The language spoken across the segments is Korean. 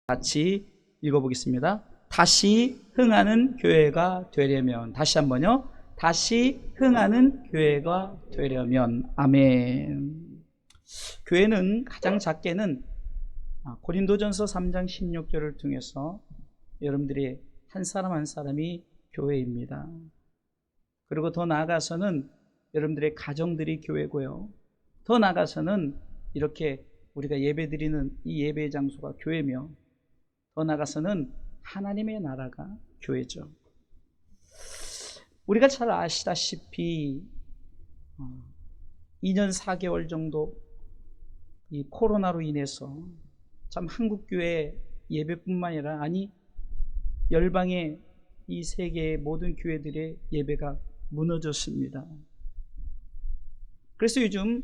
같이 읽어보겠습니다. 다시 흥하는 교회가 되려면, 다시 한번요. 다시 흥하는 교회가 되려면. 아멘. 교회는 가장 작게는 고린도전서 3장 16절을 통해서 여러분들이 한 사람 한 사람이 교회입니다. 그리고 더 나아가서는 여러분들의 가정들이 교회고요. 더 나아가서는 이렇게 우리가 예배드리는 이 예배의 장소가 교회며, 더 나아가서는 하나님의 나라가 교회죠. 우리가 잘 아시다시피 2년 4개월 정도 이 코로나로 인해서 참 한국교회 예배뿐만 아니라 열방의 이 세계의 모든 교회들의 예배가 무너졌습니다. 그래서 요즘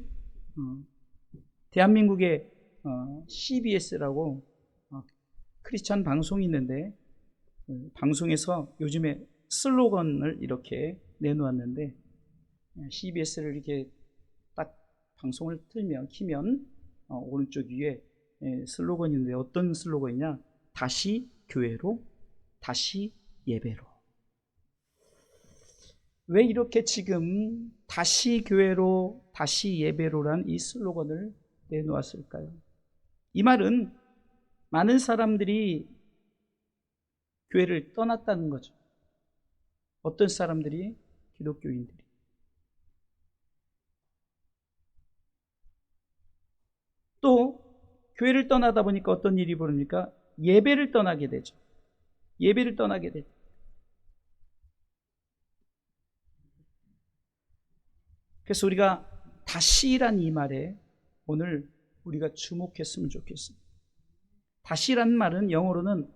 대한민국의 CBS라고 크리스찬 방송이 있는데, 방송에서 요즘에 슬로건을 이렇게 내놓았는데, CBS를 이렇게 딱 방송을 키면 오른쪽 위에 슬로건이 있는데, 어떤 슬로건이냐? 다시 교회로, 다시 예배로. 왜 이렇게 지금 다시 교회로, 다시 예배로란 이 슬로건을 내놓았을까요? 이 말은 많은 사람들이 교회를 떠났다는 거죠. 어떤 사람들이? 기독교인들이. 또 교회를 떠나다 보니까 어떤 일이 벌어집니까? 예배를 떠나게 되죠. 예배를 떠나게 되죠. 그래서 우리가 다시란 이 말에 오늘 우리가 주목했으면 좋겠습니다. 다시란 말은 영어로는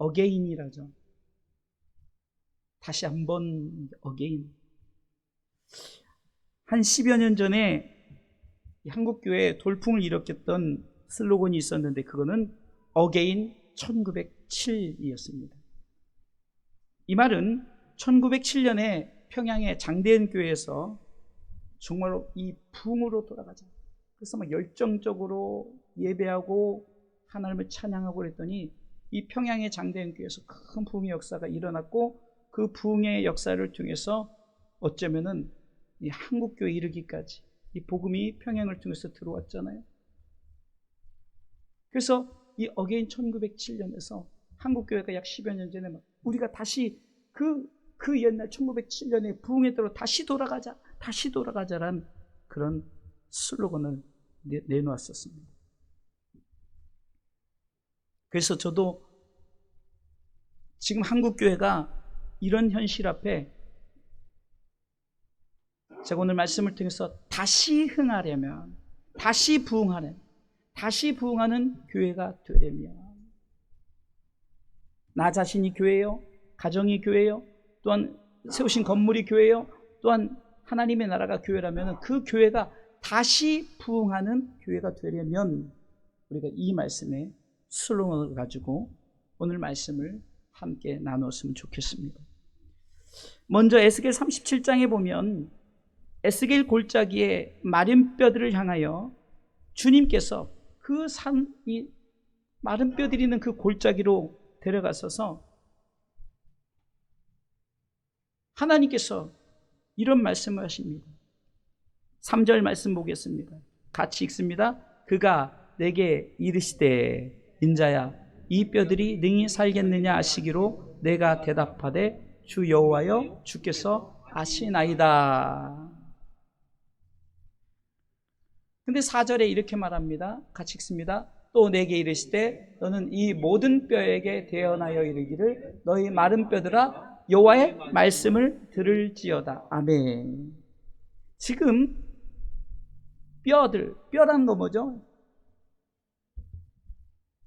again이라죠. 다시 한번 again. 한 10여 년 전에 한국교회에 돌풍을 일으켰던 슬로건이 있었는데, 그거는 again 1907이었습니다. 이 말은 1907년에 평양의 장대현 교회에서 정말로 이 붕으로 돌아가자. 그래서 막 열정적으로 예배하고 하나님을 찬양하고 그랬더니 이 평양의 장대현 교회에서 큰 부흥의 역사가 일어났고, 그 부흥의 역사를 통해서 어쩌면은 이 한국교회에 이르기까지 이 복음이 평양을 통해서 들어왔잖아요. 그래서 이 어게인 1907년에서 한국교회가 약 10여 년 전에 우리가 다시 그 옛날 1907년에 부흥에 따라 다시 돌아가자란 그런 슬로건을 내놓았었습니다. 그래서 저도 지금 한국교회가 이런 현실 앞에 제가 오늘 말씀을 통해서 다시 흥하려면, 다시 부흥하는 교회가 되려면, 나 자신이 교회요, 가정이 교회요, 또한 세우신 건물이 교회요, 또한 하나님의 나라가 교회라면 그 교회가 다시 부흥하는 교회가 되려면 우리가 이 말씀에 슬로건을 가지고 오늘 말씀을 함께 나눴으면 좋겠습니다. 먼저 에스겔 37장에 보면 에스겔 골짜기의 마른 뼈들을 향하여 주님께서 이 마른 뼈들이 있는 그 골짜기로 데려가셔서 하나님께서 이런 말씀을 하십니다. 3절 말씀 보겠습니다. 같이 읽습니다. 그가 내게 이르시되 인자야, 이 뼈들이 능히 살겠느냐 하시기로 내가 대답하되 주 여호와여 주께서 아시나이다. 근데 4절에 이렇게 말합니다. 같이 읽습니다. 또 내게 이르시되 너는 이 모든 뼈에게 대언하여 이르기를 너희 마른 뼈들아 여호와의 말씀을 들을지어다. 아멘. 지금 뼈라는 거 뭐죠?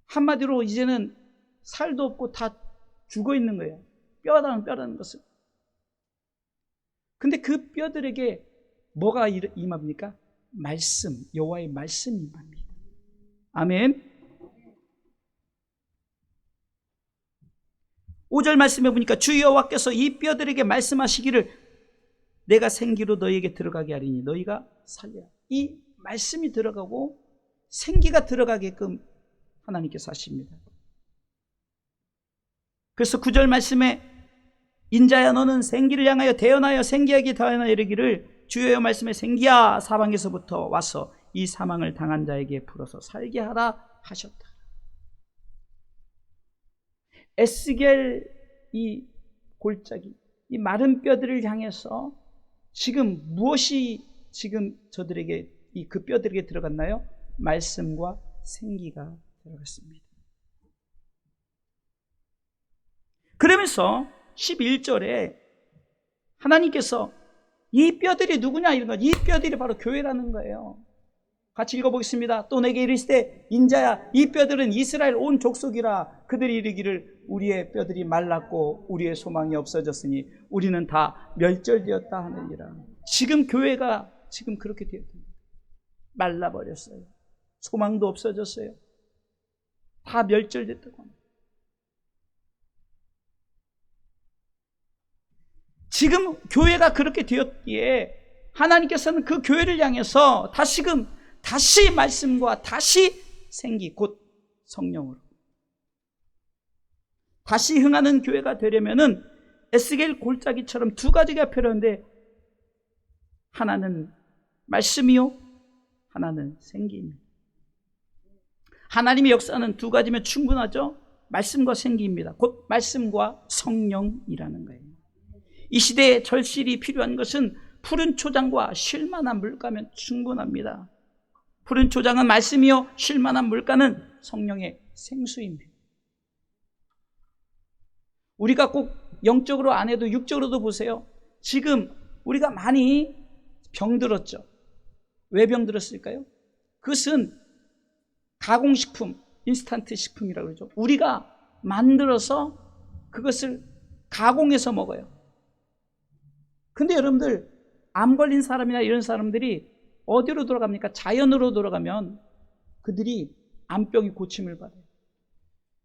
한마디로 이제는 살도 없고 다 죽어 있는 거예요. 뼈라는 것은. 근데 그 뼈들에게 뭐가 임합니까? 말씀, 여호와의 말씀이 임합니다. 아멘. 5절 말씀해 보니까 주 여호와께서 이 뼈들에게 말씀하시기를 내가 생기로 너희에게 들어가게 하리니 너희가 살리라. 이 말씀이 들어가고 생기가 들어가게끔 하나님께서 하십니다. 그래서 9절 말씀에 인자야 너는 생기를 향하여 대언하여 생기하기 더하여 이르기를 주여의 말씀에 생기야 사방에서부터 와서 이 사망을 당한 자에게 불어서 살게 하라 하셨다. 에스겔 이 골짜기, 이 마른 뼈들을 향해서 지금 무엇이 지금 저들에게 그 뼈들에게 들어갔나요? 말씀과 생기가 들어갔습니다. 그러면서 11절에 하나님께서 이 뼈들이 누구냐 이런 거, 이 뼈들이 바로 교회라는 거예요. 같이 읽어보겠습니다. 또 내게 이르시되 인자야 이 뼈들은 이스라엘 온 족속이라. 그들이 이르기를 우리의 뼈들이 말랐고 우리의 소망이 없어졌으니 우리는 다 멸절되었다 하느니라. 지금 교회가 지금 그렇게 되었습니다. 말라버렸어요. 소망도 없어졌어요. 다 멸절됐다고 합니다. 지금 교회가 그렇게 되었기에 하나님께서는 그 교회를 향해서 다시 말씀과 다시 생기, 곧 성령으로 다시 흥하는 교회가 되려면은 에스겔 골짜기처럼 두 가지가 필요한데, 하나는 말씀이요, 하나는 생기입니다. 하나님의 역사는 두 가지면 충분하죠. 말씀과 생기입니다. 곧 말씀과 성령이라는 거예요. 이 시대에 절실히 필요한 것은 푸른 초장과 쉴만한 물가면 충분합니다. 푸른 초장은 말씀이요, 쉴만한 물가는 성령의 생수입니다. 우리가 꼭 영적으로 안 해도 육적으로도 보세요. 지금 우리가 많이 병들었죠. 왜 병들었을까요? 그것은 가공식품, 인스턴트 식품이라고 그러죠. 우리가 만들어서 그것을 가공해서 먹어요. 근데 여러분들, 암 걸린 사람이나 이런 사람들이 어디로 돌아갑니까? 자연으로 돌아가면 그들이 암병이 고침을 받아요.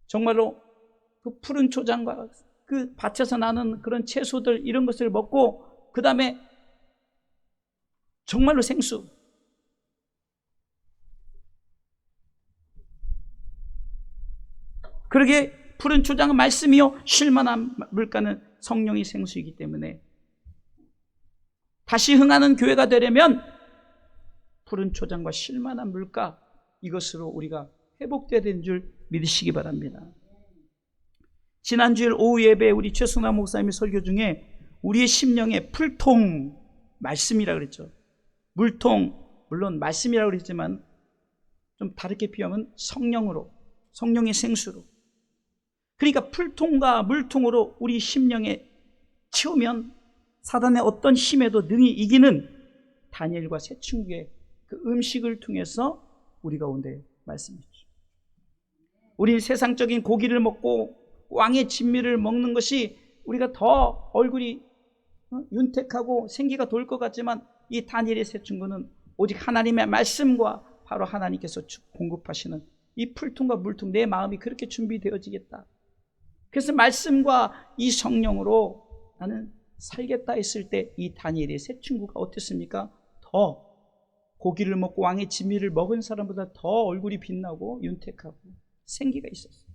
정말로 그 푸른 초장과 그 밭에서 나는 그런 채소들, 이런 것을 먹고, 그 다음에 정말로 생수, 그러게 푸른 초장은 말씀이요, 쉴만한 물가는 성령이 생수이기 때문에 다시 흥하는 교회가 되려면 푸른 초장과 쉴만한 물가, 이것으로 우리가 회복되어야 되는 줄 믿으시기 바랍니다. 지난주일 오후 예배 우리 최순아 목사님의 설교 중에 우리의 심령의 풀통, 말씀이라고 그랬죠. 물통, 물론 말씀이라고 그랬지만 좀 다르게 표현하면 성령으로, 성령의 생수로, 그러니까 풀통과 물통으로 우리 심령에 채우면 사단의 어떤 힘에도 능히 이기는 다니엘과 새 친구의 그 음식을 통해서 우리 가운데 말씀이죠. 우리 세상적인 고기를 먹고 왕의 진미를 먹는 것이 우리가 더 얼굴이 윤택하고 생기가 돌 것 같지만, 이 다니엘의 새 친구는 오직 하나님의 말씀과 바로 하나님께서 공급하시는 이 풀통과 물통, 내 마음이 그렇게 준비되어지겠다. 그래서 말씀과 이 성령으로 나는 살겠다 했을 때 이 다니엘의 새 친구가 어땠습니까? 더 고기를 먹고 왕의 진미를 먹은 사람보다 더 얼굴이 빛나고 윤택하고 생기가 있었어요.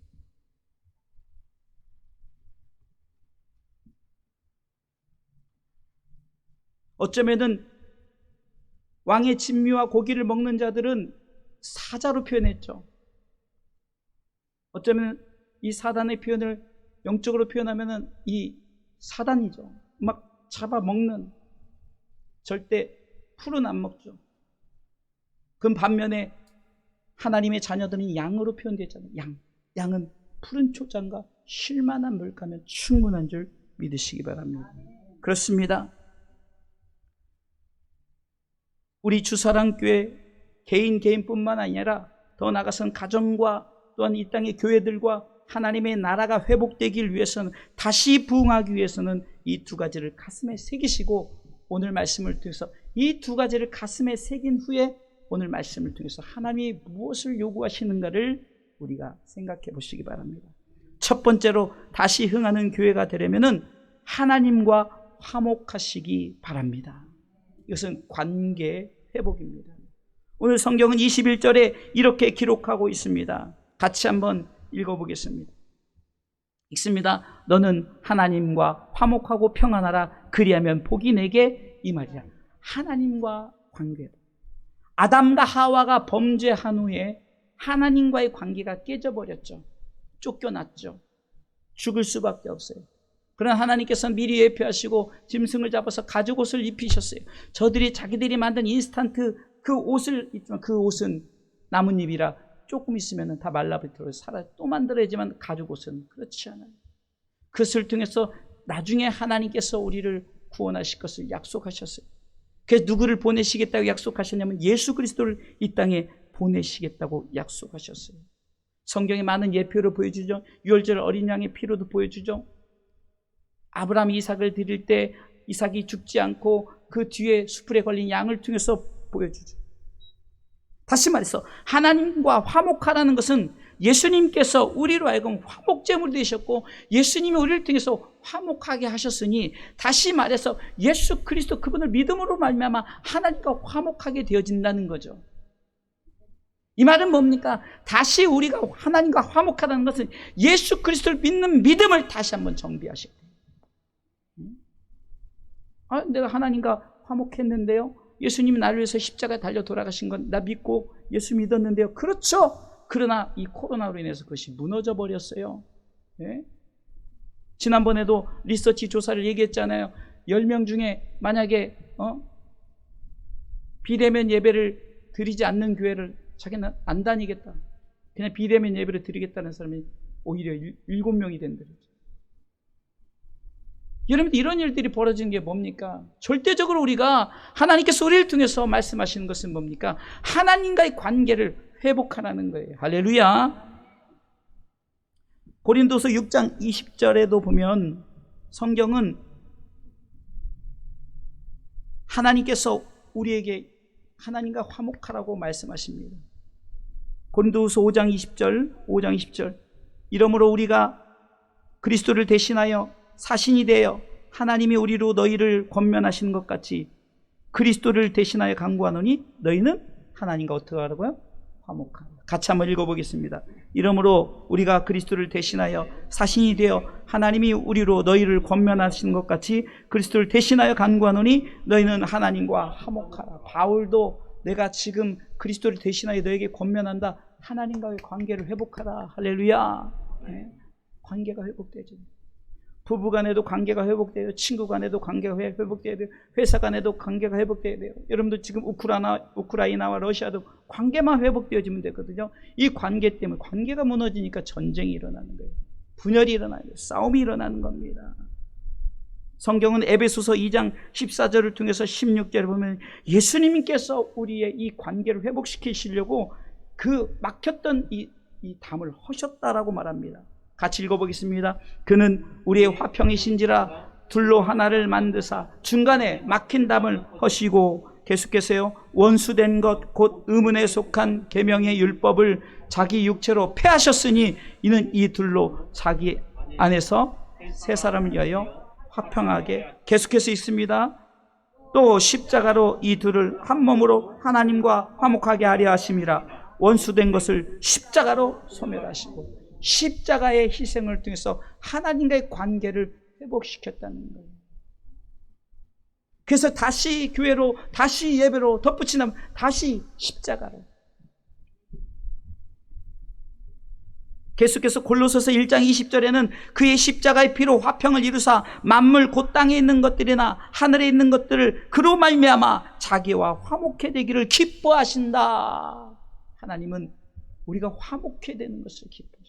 어쩌면은 왕의 진미와 고기를 먹는 자들은 사자로 표현했죠. 어쩌면 이 사단의 표현을 영적으로 표현하면은 이 사단이죠. 막 잡아먹는, 절대 풀은 안 먹죠. 그 반면에 하나님의 자녀들은 양으로 표현되잖아요. 양은 푸른 초장과 쉴만한 물가면 충분한 줄 믿으시기 바랍니다. 그렇습니다. 우리 주사랑교회 개인뿐만 아니라 더 나아가서는 가정과 또한 이 땅의 교회들과 하나님의 나라가 회복되길 위해서는, 다시 부흥하기 위해서는 이 두 가지를 가슴에 새기시고, 오늘 말씀을 통해서 이 두 가지를 가슴에 새긴 후에 오늘 말씀을 통해서 하나님이 무엇을 요구하시는가를 우리가 생각해 보시기 바랍니다. 첫 번째로 다시 흥하는 교회가 되려면 하나님과 화목하시기 바랍니다. 이것은 관계 회복입니다. 오늘 성경은 21절에 이렇게 기록하고 있습니다. 같이 한번 읽어보겠습니다. 읽습니다. 너는 하나님과 화목하고 평안하라. 그리하면 복이 내게 임하리라. 하나님과 관계. 아담과 하와가 범죄한 후에 하나님과의 관계가 깨져버렸죠. 쫓겨났죠. 죽을 수밖에 없어요. 그러나 하나님께서는 미리 예표하시고 짐승을 잡아서 가죽옷을 입히셨어요. 저들이 자기들이 만든 인스턴트 그 옷을 입지만 그 옷은 나뭇잎이라 조금 있으면 다 말라버리도록 살아 또 만들어야지만 가죽옷은 그렇지 않아요. 그것을 통해서 나중에 하나님께서 우리를 구원하실 것을 약속하셨어요. 그래서 누구를 보내시겠다고 약속하셨냐면 예수 그리스도를 이 땅에 보내시겠다고 약속하셨어요. 성경에 많은 예표를 보여주죠. 유월절 어린 양의 피로도 보여주죠. 아브라함이 이삭을 드릴 때 이삭이 죽지 않고 그 뒤에 수풀에 걸린 양을 통해서 보여주죠. 다시 말해서 하나님과 화목하라는 것은 예수님께서 우리로 하여금 화목제물이 되셨고 예수님이 우리를 통해서 화목하게 하셨으니 다시 말해서 예수 그리스도 그분을 믿음으로 말미암아 하나님과 화목하게 되어진다는 거죠. 이 말은 뭡니까? 다시 우리가 하나님과 화목하다는 것은 예수 그리스도를 믿는 믿음을 다시 한번 정비하시고, 내가 하나님과 화목했는데요, 예수님이 나를 위해서 십자가에 달려 돌아가신 건 나 믿고 예수 믿었는데요. 그렇죠. 그러나 이 코로나로 인해서 그것이 무너져 버렸어요. 네? 지난번에도 리서치 조사를 얘기했잖아요. 10명 중에 만약에 비대면 예배를 드리지 않는 교회를 자기는 안 다니겠다, 그냥 비대면 예배를 드리겠다는 사람이 오히려 7명이 된다. 여러분, 이런 일들이 벌어지는 게 뭡니까? 절대적으로 우리가 하나님께서 우리를 통해서 말씀하시는 것은 뭡니까? 하나님과의 관계를 회복하라는 거예요. 할렐루야. 고린도서 6장 20절에도 보면 성경은 하나님께서 우리에게 하나님과 화목하라고 말씀하십니다. 고린도서 5장 20절 이러므로 우리가 그리스도를 대신하여 사신이 되어 하나님이 우리로 너희를 권면하시는 것 같이 그리스도를 대신하여 간구하노니 너희는 하나님과 어떻게 하라고요? 화목하라. 같이 한번 읽어보겠습니다. 이러므로 우리가 그리스도를 대신하여 사신이 되어 하나님이 우리로 너희를 권면하시는 것 같이 그리스도를 대신하여 간구하노니 너희는 하나님과 화목하라. 바울도 내가 지금 그리스도를 대신하여 너에게 권면한다. 하나님과의 관계를 회복하라. 할렐루야. 네. 관계가 회복되죠. 부부 간에도 관계가 회복돼요. 친구 간에도 관계가 회복돼야 돼요. 회사 간에도 관계가 회복돼야 돼요. 여러분들 지금 우크라이나와 러시아도 관계만 회복되어지면 되거든요. 이 관계 때문에 관계가 무너지니까 전쟁이 일어나는 거예요. 분열이 일어나요. 싸움이 일어나는 겁니다. 성경은 에베소서 2장 14절을 통해서 16절을 보면 예수님께서 우리의 이 관계를 회복시키시려고 그 막혔던 이 담을 허셨다라고 말합니다. 같이 읽어보겠습니다. 그는 우리의 화평이신지라 둘로 하나를 만드사 중간에 막힌 담을 허시고, 계속해서요, 원수된 것 곧 의문에 속한 계명의 율법을 자기 육체로 폐하셨으니 이는 이 둘로 자기 안에서 세 사람을 위하여 화평하게. 계속해서 있습니다. 또 십자가로 이 둘을 한 몸으로 하나님과 화목하게 하려 하심이라. 원수된 것을 십자가로 소멸하시고 십자가의 희생을 통해서 하나님과의 관계를 회복시켰다는 거예요. 그래서 다시 교회로, 다시 예배로 덧붙이면 다시 십자가로. 계속해서 골로새서 1장 20절에는 그의 십자가의 피로 화평을 이루사 만물 곧 땅에 있는 것들이나 하늘에 있는 것들을 그로 말미암아 자기와 화목해 되기를 기뻐하신다. 하나님은 우리가 화목해 되는 것을 기뻐하십니다.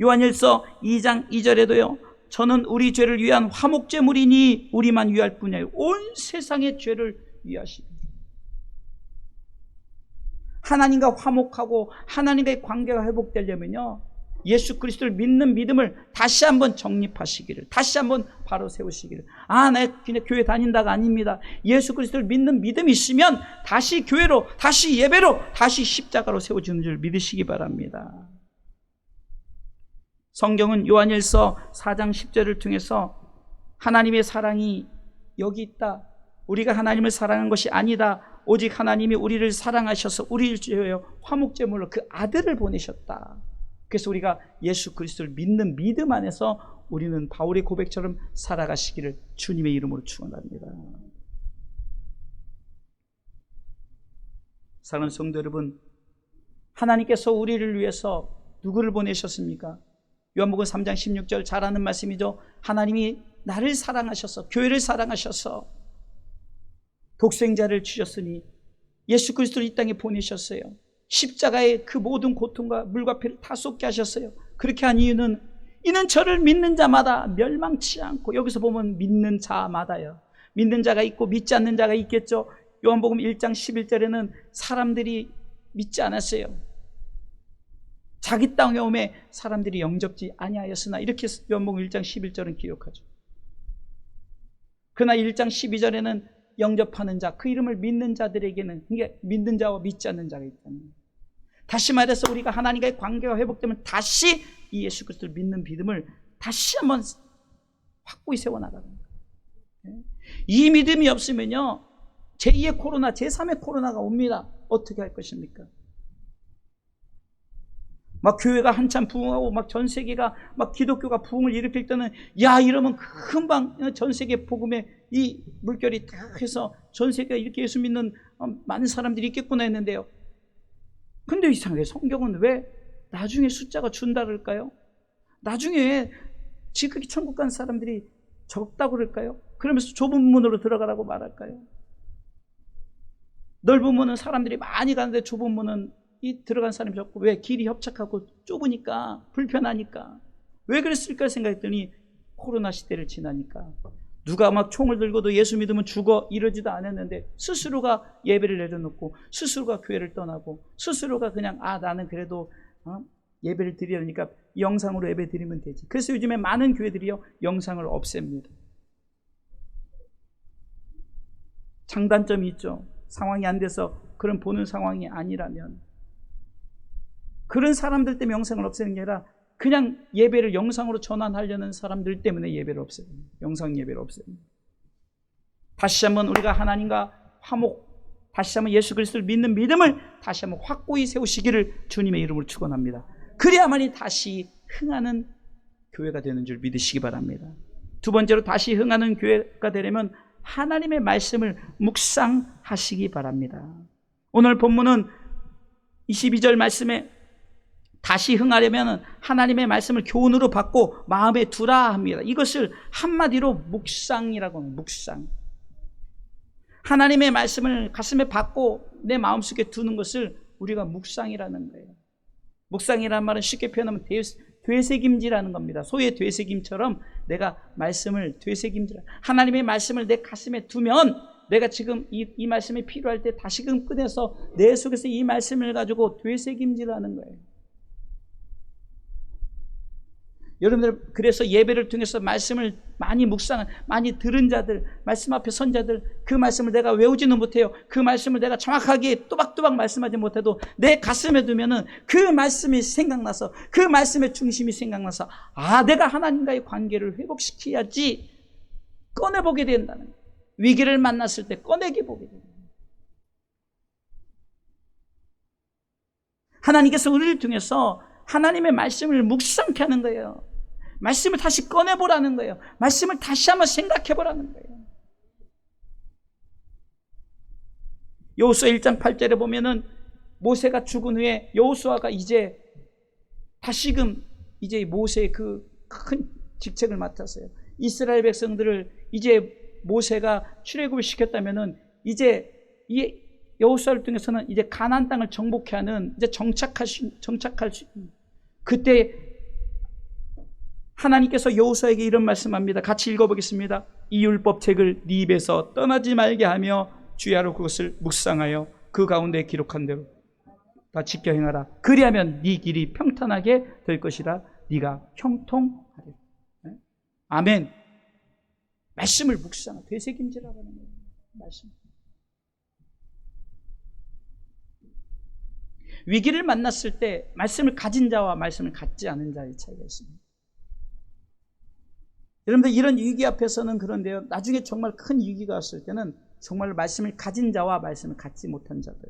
요한일서 2장 2절에도요, 저는 우리 죄를 위한 화목제물이니 우리만 위할 뿐이에요. 온 세상의 죄를 위하십니다. 하나님과 화목하고 하나님과의 관계가 회복되려면요, 예수 그리스도를 믿는 믿음을 다시 한번 정립하시기를, 다시 한번 바로 세우시기를. 내가 그냥 교회 다닌다가 아닙니다. 예수 그리스도를 믿는 믿음이 있으면 다시 교회로, 다시 예배로, 다시 십자가로 세워지는 줄 믿으시기 바랍니다. 성경은 요한일서 4장 10절을 통해서 하나님의 사랑이 여기 있다, 우리가 하나님을 사랑한 것이 아니다, 오직 하나님이 우리를 사랑하셔서 우리를 위하여 화목제물로 그 아들을 보내셨다. 그래서 우리가 예수 그리스도를 믿는 믿음 안에서 우리는 바울의 고백처럼 살아가시기를 주님의 이름으로 축원합니다. 사랑하는 성도 여러분, 하나님께서 우리를 위해서 누구를 보내셨습니까? 요한복음 3장 16절 잘 아는 말씀이죠. 하나님이 나를 사랑하셔서, 교회를 사랑하셔서 독생자를 주셨으니 예수 그리스도를 이 땅에 보내셨어요. 십자가의 그 모든 고통과 물과 피를 다 쏟게 하셨어요. 그렇게 한 이유는 이는 저를 믿는 자마다 멸망치 않고, 여기서 보면 믿는 자마다요. 믿는 자가 있고 믿지 않는 자가 있겠죠. 요한복음 1장 11절에는 사람들이 믿지 않았어요. 자기 땅에 오매 사람들이 영접지 아니하였으나, 이렇게 요한복음 1장 11절은 기록하죠. 그러나 1장 12절에는 영접하는 자, 그 이름을 믿는 자들에게는, 이게 믿는 자와 믿지 않는 자가 있다는 거예요. 다시 말해서 우리가 하나님과의 관계가 회복되면 다시 이 예수 그리스도를 믿는 믿음을 다시 한번 확고히 세워나가는 거예요. 이 믿음이 없으면요, 제2의 코로나, 제3의 코로나가 옵니다. 어떻게 할 것입니까? 막 교회가 한참 부흥하고 막 전 세계가 막 기독교가 부흥을 일으킬 때는, 야, 이러면 금방 전 세계 복음에 이 물결이 딱 해서 전 세계가 이렇게 예수 믿는 많은 사람들이 있겠구나 했는데요. 근데 이상하게 성경은 왜 나중에 숫자가 준다 그럴까요? 나중에 지극히 천국 간 사람들이 적다고 그럴까요? 그러면서 좁은 문으로 들어가라고 말할까요? 넓은 문은 사람들이 많이 가는데 좁은 문은 이 들어간 사람이 적고, 왜? 길이 협착하고 좁으니까, 불편하니까. 왜 그랬을까 생각했더니 코로나 시대를 지나니까 누가 막 총을 들고도 예수 믿으면 죽어 이러지도 않았는데, 스스로가 예배를 내려놓고 스스로가 교회를 떠나고 스스로가 그냥 나는 그래도 예배를 드리려니까 영상으로 예배 드리면 되지. 그래서 요즘에 많은 교회들이요, 영상을 없앱니다. 장단점이 있죠. 상황이 안 돼서, 그런 보는 상황이 아니라면. 그런 사람들 때문에 영상을 없애는 게 아니라 그냥 예배를 영상으로 전환하려는 사람들 때문에 예배를 없애는, 영상 예배를 없애는. 다시 한번 우리가 하나님과 화목, 다시 한번 예수 그리스도를 믿는 믿음을 다시 한번 확고히 세우시기를 주님의 이름으로 축원합니다. 그래야만이 다시 흥하는 교회가 되는 줄 믿으시기 바랍니다. 두 번째로, 다시 흥하는 교회가 되려면 하나님의 말씀을 묵상하시기 바랍니다. 오늘 본문은 22절 말씀에 다시 흥하려면 하나님의 말씀을 교훈으로 받고 마음에 두라 합니다. 이것을 한마디로 묵상이라고 합니다. 묵상. 하나님의 말씀을 가슴에 받고 내 마음속에 두는 것을 우리가 묵상이라는 거예요. 묵상이라는 말은 쉽게 표현하면 되새김질하는 겁니다. 소의 되새김처럼 내가 말씀을 되새김질, 하나님의 말씀을 내 가슴에 두면 내가 지금 이 말씀이 필요할 때 다시금 꺼내서 내 속에서 이 말씀을 가지고 되새김질하는 거예요. 여러분들, 그래서 예배를 통해서 말씀을 많이 묵상, 많이 들은 자들, 말씀 앞에 선 자들, 그 말씀을 내가 외우지는 못해요. 그 말씀을 내가 정확하게 또박또박 말씀하지 못해도 내 가슴에 두면은 그 말씀이 생각나서, 그 말씀의 중심이 생각나서, 내가 하나님과의 관계를 회복시켜야지 꺼내보게 된다는 거예요. 위기를 만났을 때 꺼내게 보게 됩니다. 하나님께서 우리를 통해서 하나님의 말씀을 묵상케 하는 거예요. 말씀을 다시 꺼내보라는 거예요. 말씀을 다시 한번 생각해보라는 거예요. 여호수아 1장 8절에 보면은 모세가 죽은 후에 여호수아가 이제 다시금 이제 모세의 그 큰 직책을 맡았어요. 이스라엘 백성들을 이제 모세가 출애굽을 시켰다면은 이제 이 여호수아를 통해서는 이제 가나안 땅을 정복해 하는, 이제 정착할 수 있는, 그때 하나님께서 여호수아에게 이런 말씀합니다. 같이 읽어보겠습니다. 이 율법책을 네 입에서 떠나지 말게 하며 주야로 그것을 묵상하여 그 가운데 기록한 대로 다 지켜 행하라. 그리하면 네 길이 평탄하게 될 것이라. 네가 형통하리라. 아멘. 말씀을 묵상하라. 되새김질하라는 거예요. 말씀. 위기를 만났을 때 말씀을 가진 자와 말씀을 갖지 않은 자의 차이가 있습니다. 여러분들, 이런 위기 앞에서는 그런데요, 나중에 정말 큰 위기가 왔을 때는 정말 말씀을 가진 자와 말씀을 갖지 못한 자들,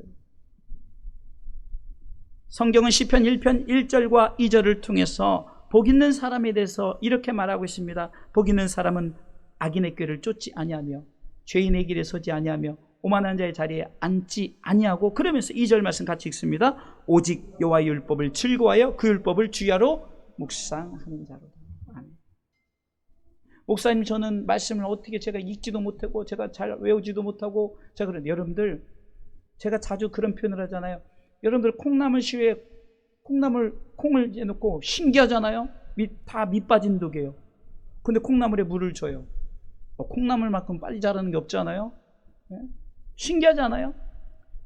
성경은 시편 1편 1절과 2절을 통해서 복 있는 사람에 대해서 이렇게 말하고 있습니다. 복 있는 사람은 악인의 꾀를 쫓지 아니하며 죄인의 길에 서지 아니하며 오만한 자의 자리에 앉지 아니하고, 그러면서 2절 말씀 같이 읽습니다. 오직 여호와의 율법을 즐거워하여 그 율법을 주야로 묵상하는 자로다. 아멘. 목사님, 저는 말씀을 어떻게 제가 읽지도 못하고 제가 잘 외우지도 못하고, 제가 그런데 여러분들, 제가 자주 그런 표현을 하잖아요. 여러분들 콩나물 시위에 콩을 해놓고 신기하잖아요. 다 밑 빠진 독이에요. 근데 콩나물에 물을 줘요. 콩나물만큼 빨리 자라는 게 없잖아요. 네? 신기하잖아요.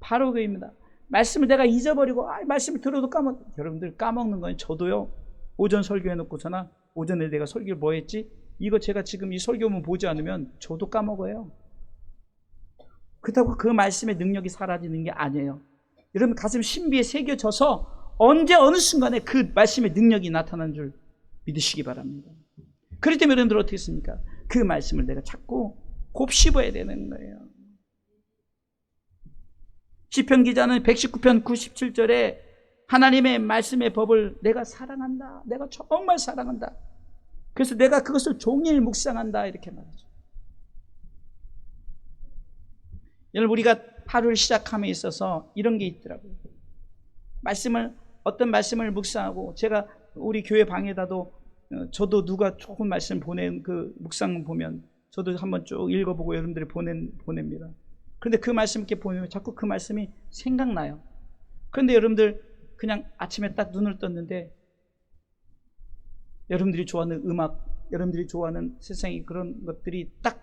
바로 그입니다. 말씀을 내가 잊어버리고 말씀을 들어도 여러분들 까먹는 거예요. 저도요. 오전 설교해놓고서나 오전에 내가 설교를 뭐 했지? 이거 제가 지금 이 설교문 보지 않으면 저도 까먹어요. 그렇다고 그 말씀의 능력이 사라지는 게 아니에요. 여러분 가슴 신비에 새겨져서 언제 어느 순간에 그 말씀의 능력이 나타난 줄 믿으시기 바랍니다. 그렇기 때문에 여러분들 어떻게 했습니까? 그 말씀을 내가 자꾸 곱씹어야 되는 거예요. 시편 기자는 119편 97절에 하나님의 말씀의 법을 내가 사랑한다. 내가 정말 사랑한다. 그래서 내가 그것을 종일 묵상한다. 이렇게 말하죠. 여러분, 우리가 하루를 시작함에 있어서 이런 게 있더라고요. 어떤 말씀을 묵상하고, 제가 우리 교회 방에다도 저도 누가 조금 말씀 보낸 그 묵상 보면 저도 한번 쭉 읽어보고 여러분들이 보냅니다. 그런데 그 말씀 이렇게 보면 자꾸 그 말씀이 생각나요. 그런데 여러분들 그냥 아침에 딱 눈을 떴는데 여러분들이 좋아하는 음악, 여러분들이 좋아하는 세상의 그런 것들이 딱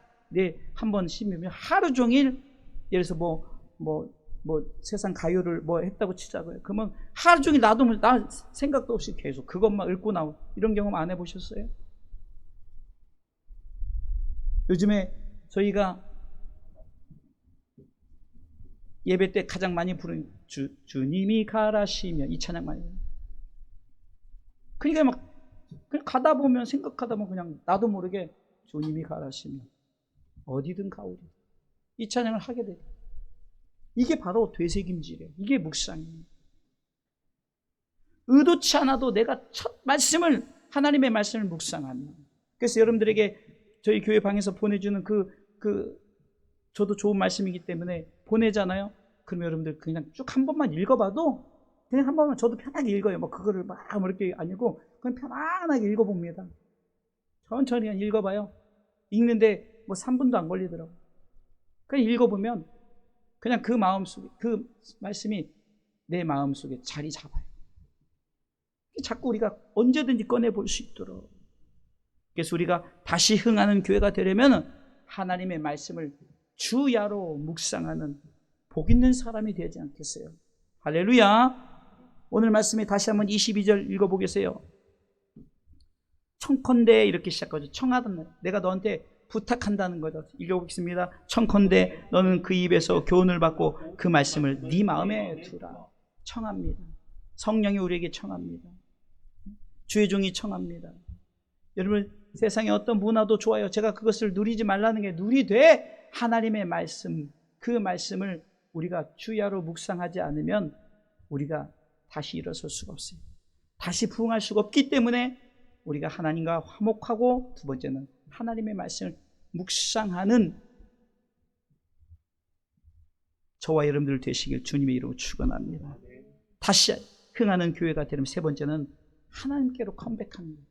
한번 씹으면 하루 종일, 예를 들어서 뭐 세상 가요를 뭐 했다고 치자고요. 그러면 하루 종일 나 생각도 없이 계속 그것만 읽고 나오고, 이런 경험 안 해보셨어요? 요즘에 저희가 예배 때 가장 많이 부르는 주님이 가라시며, 이 찬양 많이 해요. 그러니까 그냥 가다 보면, 생각하다 보면 그냥 나도 모르게 주님이 가라시며 어디든 가오리, 이 찬양을 하게 돼요. 이게 바로 되새김질이에요. 이게 묵상이에요. 의도치 않아도 내가 첫 말씀을, 하나님의 말씀을 묵상하는. 그래서 여러분들에게 저희 교회 방에서 보내주는 저도 좋은 말씀이기 때문에 보내잖아요. 그러면 여러분들 그냥 쭉 한 번만 읽어봐도, 그냥 한 번만 저도 편하게 읽어요. 그거를 이렇게 아니고 그냥 편안하게 읽어봅니다. 천천히 그냥 읽어봐요. 읽는데 3분도 안 걸리더라고요. 그냥 읽어보면 그냥 그 마음속에, 그 말씀이 내 마음속에 자리 잡아요. 자꾸 우리가 언제든지 꺼내볼 수 있도록. 그래서 우리가 다시 흥하는 교회가 되려면 하나님의 말씀을 주야로 묵상하는 복 있는 사람이 되지 않겠어요? 할렐루야. 오늘 말씀에 다시 한번 22절 읽어보겠어요. 청컨대, 이렇게 시작하죠. 청하던, 내가 너한테 부탁한다는 거죠. 읽어보겠습니다. 청컨대 너는 그 입에서 교훈을 받고 그 말씀을 네 마음에 두라. 청합니다. 성령이 우리에게 청합니다. 주의 종이 청합니다. 여러분, 세상에 어떤 문화도 좋아요. 제가 그것을 누리지 말라는 게 누리되, 하나님의 말씀, 그 말씀을 우리가 주야로 묵상하지 않으면 우리가 다시 일어설 수가 없어요. 다시 부흥할 수가 없기 때문에 우리가 하나님과 화목하고, 두 번째는 하나님의 말씀을 묵상하는 저와 여러분들 되시길 주님의 이름으로 축원합니다. 다시 흥하는 교회가 되려면 세 번째는 하나님께로 컴백하는 거예요.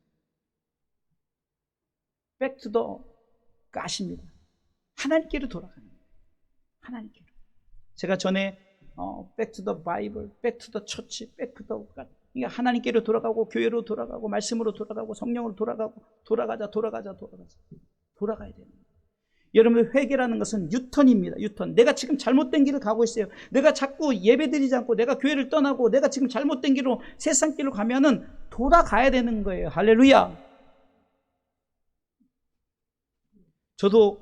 Back to the God입니다. 하나님께로 돌아가는 거예요. 하나님께로. 제가 전에 Back to the Bible, Back to the Church, Back to the God. 그러니까 하나님께로 돌아가고, 교회로 돌아가고, 말씀으로 돌아가고, 성령으로 돌아가고, 돌아가야 되는 거예요. 여러분, 회개라는 것은 유턴입니다. 유턴. 내가 지금 잘못된 길을 가고 있어요. 내가 자꾸 예배드리지 않고 내가 교회를 떠나고 내가 지금 잘못된 길로, 세상 길로 가면은 돌아가야 되는 거예요. 할렐루야. 저도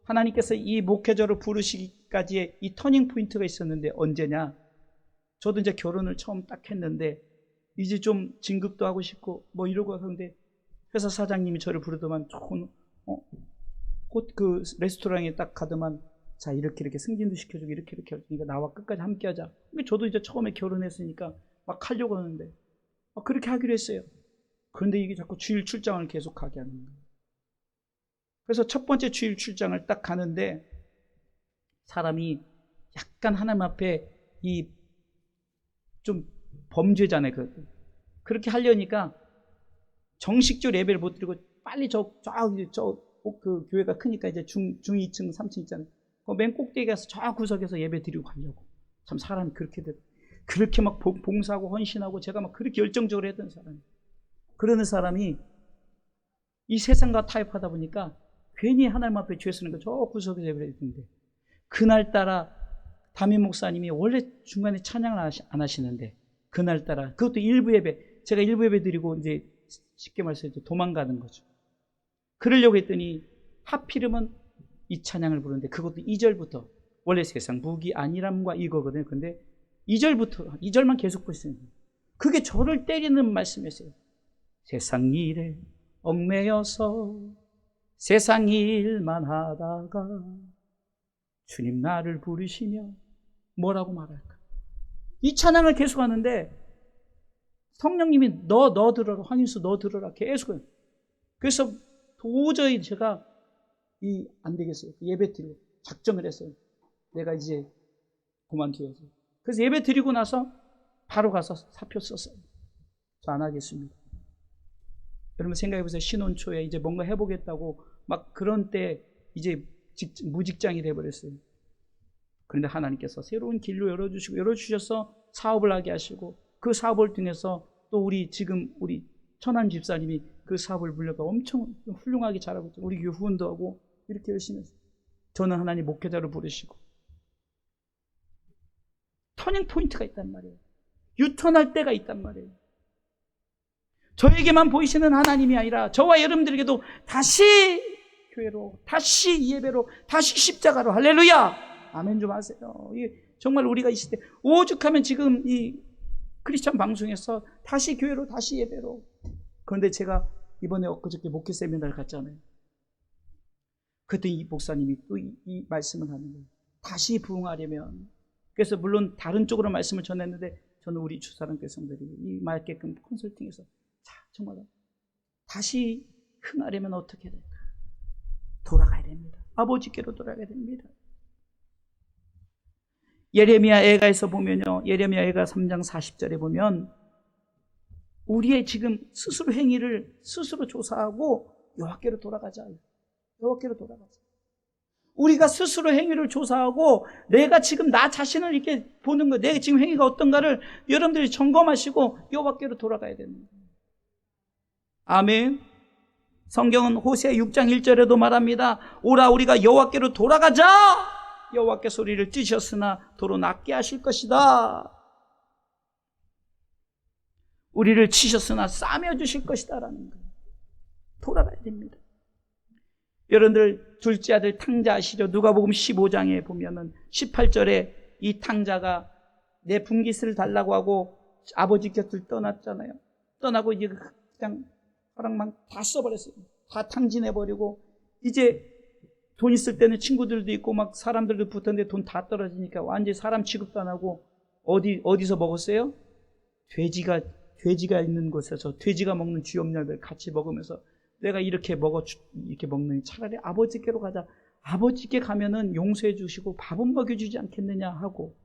하나님께서 이 목회자로 부르시기까지의 이 터닝 포인트가 있었는데, 언제냐? 저도 이제 결혼을 처음 딱 했는데 이제 좀 진급도 하고 싶고 이러고 하는데, 회사 사장님이 저를 부르더만 조금 곧 그 레스토랑에 딱 가더만, 자, 이렇게 승진도 시켜주고 이렇게 하니까 나와 끝까지 함께 하자. 저도 이제 처음에 결혼했으니까 막 하려고 하는데 그렇게 하기로 했어요. 그런데 이게 자꾸 주일 출장을 계속하게 하는 거예요. 그래서 첫 번째 주일 출장을 딱 가는데 사람이 약간 하나님 앞에 이 좀 범죄잖아요. 그렇게 하려니까 정식적으로 예배를 못 드리고 빨리 그 교회가 크니까 이제 중 2층, 3층 있잖아요. 맨 꼭대기 가서 저 구석에서 예배 드리고 가려고. 참 사람이 그렇게 막 봉사하고 헌신하고 제가 막 그렇게 열정적으로 했던 사람이. 그러는 사람이 이 세상과 타협하다 보니까 괜히 하나님 앞에 죄 쓰는 거 저 구석에서 예배를 드리는데 그날따라 담임 목사님이 원래 중간에 찬양을 안 하시는데 그날따라 그것도 일부 예배 제가 일부 예배 드리고 이제 쉽게 말해서 도망가는 거죠. 그러려고 했더니 하필이면 이 찬양을 부르는데 그것도 2절부터 원래 세상 무기 안일함과 이거거든요. 근데 2절만 계속 보시는 거예요. 그게 저를 때리는 말씀이었어요. 세상 일에 얽매여서 세상 일만 하다가 주님 나를 부르시며 뭐라고 말할까? 이 찬양을 계속 하는데 성령님이 너 들어라, 황인수 너 들어라 계속. 그래서 도저히 제가 안 되겠어요. 예배 드리고 작정을 했어요. 내가 이제 그만둬야지. 그래서 예배 드리고 나서 바로 가서 사표 썼어요. 저 안 하겠습니다. 여러분 생각해 보세요. 신혼 초에 이제 뭔가 해보겠다고 막 그런 때 이제 무직장이 돼버렸어요. 그런데 하나님께서 새로운 길로 열어주셔서 사업을 하게 하시고 그 사업을 통해서 또 우리 천안 집사님이 그 사업을 물려가 엄청 훌륭하게 잘하고 있죠. 우리 교회 후원도 하고 이렇게 열심히 했어요. 저는 하나님 목회자로 부르시고 터닝 포인트가 있단 말이에요. 유턴할 때가 있단 말이에요. 저에게만 보이시는 하나님이 아니라 저와 여러분들에게도 다시 교회로, 다시 예배로, 다시 십자가로 할렐루야! 아멘 좀 하세요. 정말 우리가 이 시대 오죽하면 지금 이 크리스천 방송에서 다시 교회로, 다시 예배로. 그런데 제가 이번에 엊그저께 목회 세미나를 갔잖아요. 그때 이 목사님이 또 이 말씀을 하는 거예요. 다시 부흥하려면. 그래서 물론 다른 쪽으로 말씀을 전했는데 저는 우리 주사랑 교성들이 이 말게끔 컨설팅해서 정말 다시 흥하려면 어떻게 될까? 돌아가야 됩니다. 아버지께로 돌아가야 됩니다. 예레미야 애가에서 보면요. 예레미야 애가 3장 40절에 보면 우리의 지금 스스로 행위를 스스로 조사하고 여호와께로 돌아가자. 여호와께로 돌아가자. 우리가 스스로 행위를 조사하고 내가 지금 나 자신을 이렇게 보는 거, 내가 지금 행위가 어떤가를 여러분들이 점검하시고 여호와께로 돌아가야 됩니다. 아멘. 성경은 호세아 6장 1절에도 말합니다. 오라 우리가 여호와께로 돌아가자. 여호와께 소리를 찌셨으나 도로 낫게 하실 것이다. 우리를 치셨으나 싸매 주실 것이다 라는 거예요. 돌아가야 됩니다. 여러분들 둘째 아들 탕자 아시죠? 누가복음 15장에 보면은 18절에 이 탕자가 내 분깃을 달라고 하고 아버지 곁을 떠났잖아요. 떠나고 이제 그냥 가락만 다 써버렸어요. 다 탕진해버리고 이제 돈 있을 때는 친구들도 있고 막 사람들도 붙었는데 돈 다 떨어지니까 완전히 사람 취급도 안 하고 어디서 먹었어요? 돼지가 있는 곳에서 돼지가 먹는 쥐염날들 같이 먹으면서 내가 이렇게 먹는 차라리 아버지께로 가자. 아버지께 가면은 용서해 주시고 밥은 먹여주지 않겠느냐 하고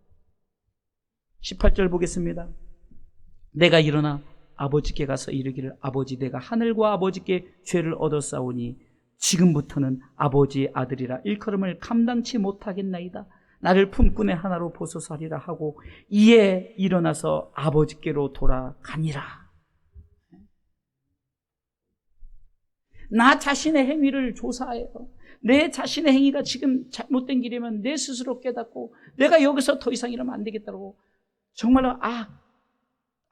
18절 보겠습니다. 내가 일어나 아버지께 가서 이르기를 아버지 내가 하늘과 아버지께 죄를 얻었사오니 지금부터는 아버지의 아들이라 일컬음을 감당치 못하겠나이다. 나를 품꾼의 하나로 보소서하리라 하고 이에 일어나서 아버지께로 돌아가니라. 나 자신의 행위를 조사해요. 내 자신의 행위가 지금 잘못된 길이면 내 스스로 깨닫고 내가 여기서 더 이상 이러면 안 되겠다고 정말로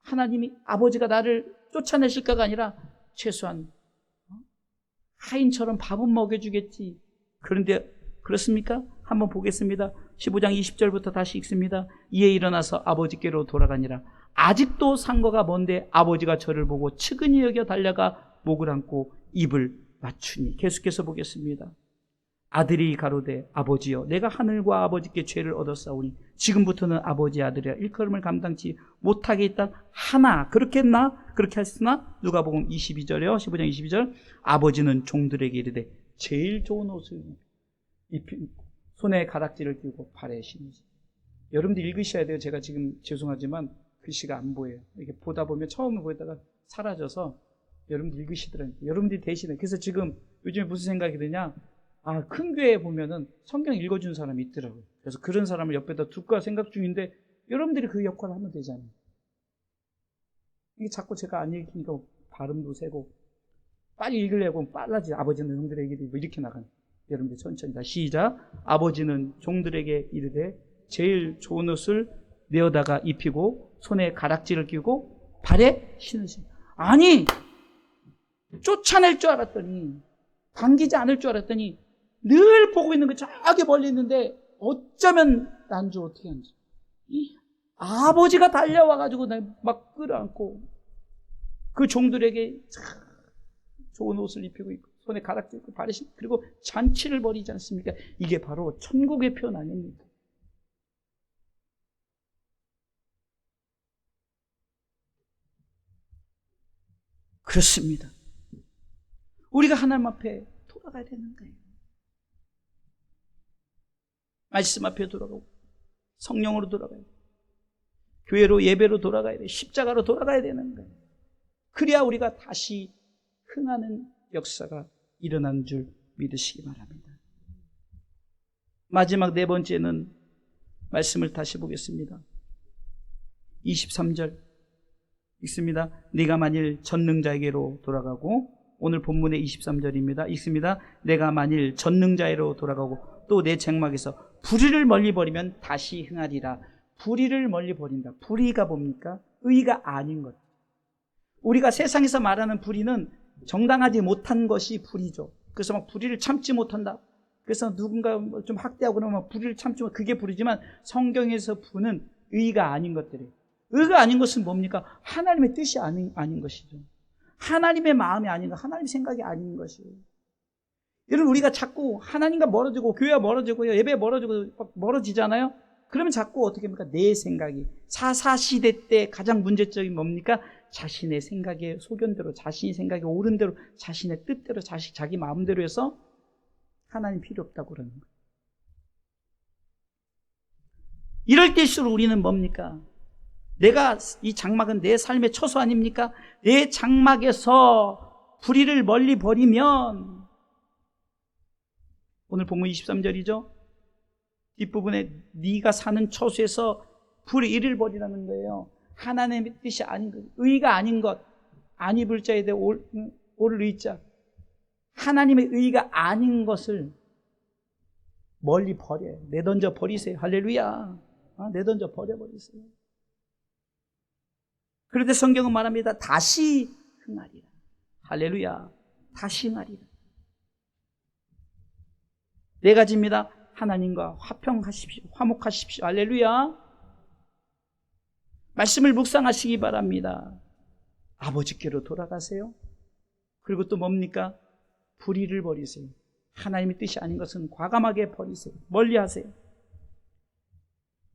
하나님이 아버지가 나를 쫓아내실까가 아니라 최소한 하인처럼 밥은 먹여주겠지. 그런데 그렇습니까? 한번 보겠습니다. 15장 20절부터 다시 읽습니다. 이에 일어나서 아버지께로 돌아가니라. 아직도 상거가 먼데 아버지가 저를 보고 측은히 여겨 달려가 목을 안고 입을 맞추니. 계속해서 보겠습니다. 아들이 가로되 아버지여 내가 하늘과 아버지께 죄를 얻었사오니 지금부터는 아버지 아들이라 일컬음을 감당치 못하게 있다 하나 그렇게 했나? 그렇게 했으나 누가복음 22절이요 15장 22절 아버지는 종들에게 이르되 제일 좋은 옷을 입힌 손에 가락지를 끼고 발에 신으시. 여러분들 읽으셔야 돼요. 제가 지금 죄송하지만 글씨가 안 보여요. 이렇게 보다 보면 처음에 보다가 사라져서 여러분들 읽으시더라고요. 여러분들이 대신에. 그래서 지금 요즘에 무슨 생각이 드냐? 아, 큰 교회에 보면은 성경 읽어준 사람이 있더라고요. 그래서 그런 사람을 옆에다 둘까 생각 중인데 여러분들이 그 역할을 하면 되잖아요. 이게 자꾸 제가 안 읽으니까 발음도 세고 빨리 읽으려고 빨라지. 아버지는 종들에게 뭐 이렇게 나가는. 여러분들 천천히 다 시작. 아버지는 종들에게 이르되 제일 좋은 옷을 내어다가 입히고 손에 가락지를 끼고 발에 신으신. 아니 쫓아낼 줄 알았더니 당기지 않을 줄 알았더니 늘 보고 있는 거 저기 멀리 있는데 어쩌면 난주 어떻게 하는지 이 아버지가 달려와가지고 막 끌어안고 그 종들에게 좋은 옷을 입히고 있고 손에 가락지 입고 발에 신고 그리고 잔치를 벌이지 않습니까? 이게 바로 천국의 표현 아닙니까? 그렇습니다. 우리가 하나님 앞에 돌아가야 되는 거예요. 말씀 앞에 돌아가고 성령으로 돌아가야 돼요. 교회로 예배로 돌아가야 돼요. 십자가로 돌아가야 되는 거예요. 그래야 우리가 다시 흥하는 역사가 일어나는 줄 믿으시기 바랍니다. 마지막 네 번째는 말씀을 다시 보겠습니다. 23절 읽습니다. 네가 만일 전능자에게로 돌아가고 오늘 본문의 23절입니다. 읽습니다. 내가 만일 전능자에게로 돌아가고 또 내 장막에서 불의를 멀리 버리면 다시 흥하리라. 불의를 멀리 버린다. 불의가 뭡니까? 의가 아닌 것. 우리가 세상에서 말하는 불의는 정당하지 못한 것이 불의죠. 그래서 막 불의를 참지 못한다. 그래서 누군가 좀 학대하고 그러면 불의를 참지 못. 그게 불의지만 성경에서 부는 의가 아닌 것들이에요. 의가 아닌 것은 뭡니까? 하나님의 뜻이 아닌 것이죠. 하나님의 마음이 아닌 것, 하나님의 생각이 아닌 것이에요. 여러분 우리가 자꾸 하나님과 멀어지고 교회와 멀어지고 예배 멀어지고 멀어지잖아요. 그러면 자꾸 어떻게 합니까? 내 생각이 사사시대 때 가장 문제점이 뭡니까? 자신의 생각의 소견대로 자신의 생각이 옳은 대로 자신의 뜻대로 자기 마음대로 해서 하나님 필요 없다고 그러는 거예요. 이럴 때일수록 우리는 뭡니까? 내가 이 장막은 내 삶의 처소 아닙니까? 내 장막에서 불의를 멀리 버리면 오늘 본문 23절이죠. 뒷부분에 네가 사는 처소에서 불의를 버리라는 거예요. 하나님의 뜻이 아닌 것, 의가 아닌 것, 안 입을 자에 대해 올 의자, 하나님의 의가 아닌 것을 멀리 버려요. 내던져 버리세요. 할렐루야. 내던져 버려버리세요. 그런데 성경은 말합니다. 다시 흥하리라. 할렐루야. 다시 흥하리라. 네 가지입니다. 하나님과 화평하십시오. 화목하십시오. 할렐루야. 말씀을 묵상하시기 바랍니다. 아버지께로 돌아가세요. 그리고 또 뭡니까? 불의를 버리세요. 하나님의 뜻이 아닌 것은 과감하게 버리세요. 멀리하세요.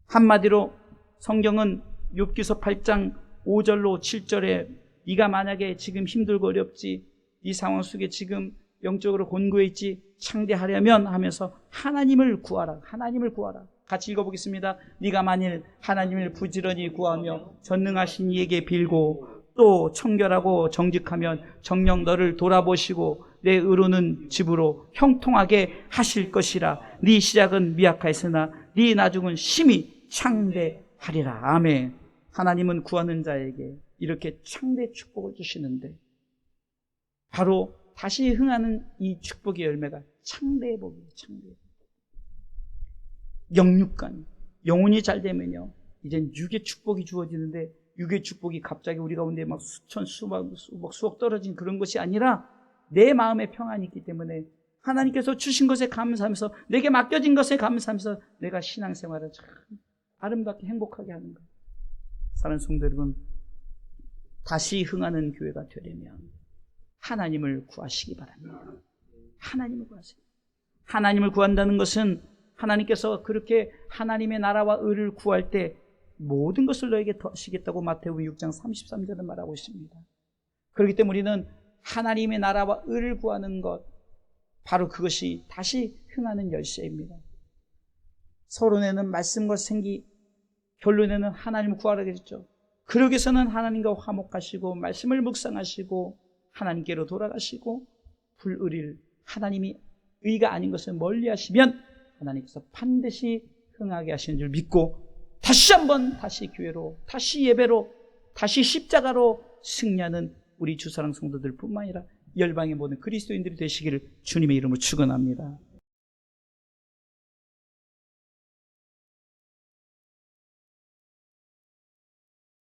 한마디로 성경은 욥기서 8장 5절로 7절에 네가 만약에 지금 힘들고 어렵지, 이 상황 속에 지금 영적으로 곤고해 있지, 창대하려면 하면서 하나님을 구하라. 하나님을 구하라. 같이 읽어보겠습니다. 네가 만일 하나님을 부지런히 구하며 전능하신 이에게 빌고 또 청결하고 정직하면 정녕 너를 돌아보시고 내 의로는 집으로 형통하게 하실 것이라. 네 시작은 미약하였으나 네 나중은 심히 창대하리라. 아멘. 하나님은 구하는 자에게 이렇게 창대 축복을 주시는데 바로 다시 흥하는 이 축복의 열매가 창대의 복이에요. 창대의 복. 영육간, 영혼이 잘 되면요 이젠 육의 축복이 주어지는데 육의 축복이 갑자기 우리 가운데 막 수천, 수억 떨어진 그런 것이 아니라 내 마음에 평안이 있기 때문에 하나님께서 주신 것에 감사하면서 내게 맡겨진 것에 감사하면서 내가 신앙생활을 참 아름답게 행복하게 하는 거예요. 사랑하는 성도 여러분, 다시 흥하는 교회가 되려면 하나님을 구하시기 바랍니다. 하나님을 구하세요. 하나님을 구한다는 것은 하나님께서 그렇게 하나님의 나라와 의를 구할 때 모든 것을 너에게 더하시겠다고 마태복음 6장 33절을 말하고 있습니다. 그렇기 때문에 우리는 하나님의 나라와 의를 구하는 것, 바로 그것이 다시 흥하는 열쇠입니다. 서론에는 말씀과 생기, 결론에는 하나님을 구하라 그랬죠. 그러기 위해서는 하나님과 화목하시고 말씀을 묵상하시고 하나님께로 돌아가시고 불의를, 하나님이 의가 아닌 것을 멀리하시면 하나님께서 반드시 흥하게 하시는 줄 믿고 다시 한번 다시 교회로, 다시 예배로, 다시 십자가로 승리하는 우리 주사랑 성도들 뿐만 아니라 열방의 모든 그리스도인들이 되시기를 주님의 이름으로 축원합니다.